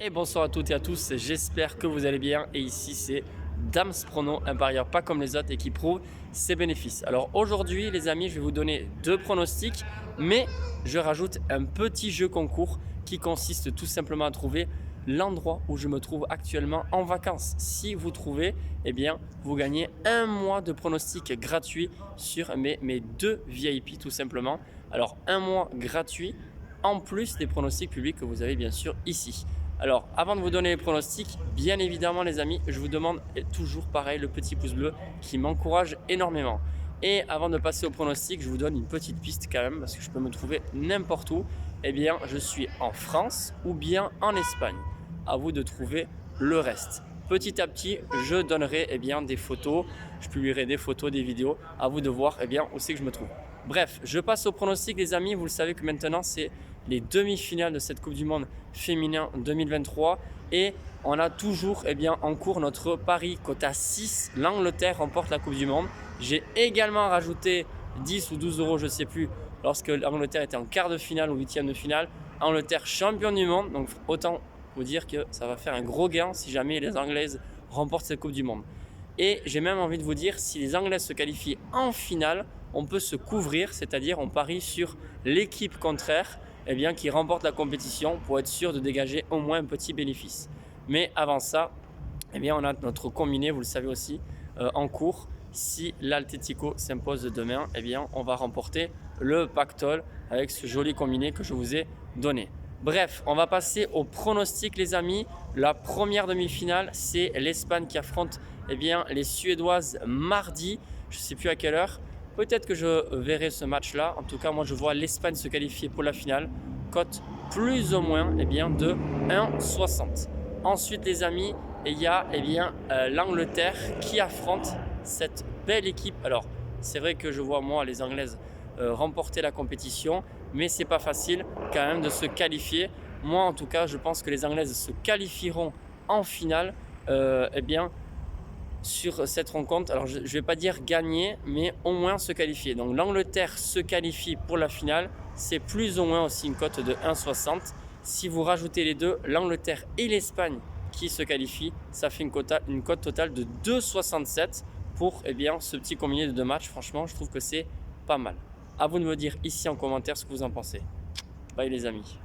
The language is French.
Et bonsoir à toutes et à tous, j'espère que vous allez bien. Et ici c'est Dams Prono, un parieur pas comme les autres et qui prouve ses bénéfices. Alors aujourd'hui les amis, je vais vous donner deux pronostics, mais je rajoute un petit jeu concours qui consiste tout simplement à trouver l'endroit où je me trouve actuellement en vacances. Si vous trouvez, eh bien vous gagnez un mois de pronostics gratuits sur mes deux VIP tout simplement. Alors un mois gratuit en plus des pronostics publics que vous avez bien sûr ici. Alors, avant de vous donner les pronostics, bien évidemment les amis, je vous demande toujours pareil le petit pouce bleu qui m'encourage énormément. Et avant de passer au pronostic, je vous donne une petite piste quand même parce que je peux me trouver n'importe où. Eh bien, je suis en France ou bien en Espagne. À vous de trouver le reste. Petit à petit, je donnerai des photos, je publierai des photos, des vidéos. À vous de voir où c'est que je me trouve. Bref, je passe au pronostic les amis. Vous le savez que maintenant c'est les demi-finales de cette Coupe du Monde féminin 2023 et on a toujours en cours notre pari quota 6, l'Angleterre remporte la Coupe du Monde. J'ai également rajouté 10 ou 12 euros, je ne sais plus, lorsque l'Angleterre était en quart de finale ou huitième de finale. Angleterre championne du monde, donc autant vous dire que ça va faire un gros gain si jamais les Anglaises remportent cette Coupe du Monde. Et j'ai même envie de vous dire, si les Anglaises se qualifient en finale, on peut se couvrir, c'est-à-dire on parie sur l'équipe contraire qui remporte la compétition pour être sûr de dégager au moins un petit bénéfice. Mais avant ça, on a notre combiné, vous le savez aussi, en cours. Si l'Atlético s'impose demain, on va remporter le pactole avec ce joli combiné que je vous ai donné. Bref, on va passer au pronostic les amis. La première demi-finale, c'est l'Espagne qui affronte les Suédoises mardi. Je ne sais plus à quelle heure. Peut-être que je verrai ce match-là. En tout cas, moi, je vois l'Espagne se qualifier pour la finale. Cote plus ou moins de 1,60. Ensuite, les amis, il y a l'Angleterre qui affronte cette belle équipe. Alors, c'est vrai que je vois, moi, les Anglaises remporter la compétition, mais c'est pas facile quand même de se qualifier. Moi, en tout cas, je pense que les Anglaises se qualifieront en finale. Sur cette rencontre, alors je ne vais pas dire gagner, mais au moins se qualifier. Donc l'Angleterre se qualifie pour la finale, c'est plus ou moins aussi une cote de 1,60. Si vous rajoutez les deux, l'Angleterre et l'Espagne qui se qualifient, ça fait une cote totale de 2,67 pour ce petit combiné de deux matchs. Franchement, je trouve que c'est pas mal. À vous de me dire ici en commentaire ce que vous en pensez. Bye les amis.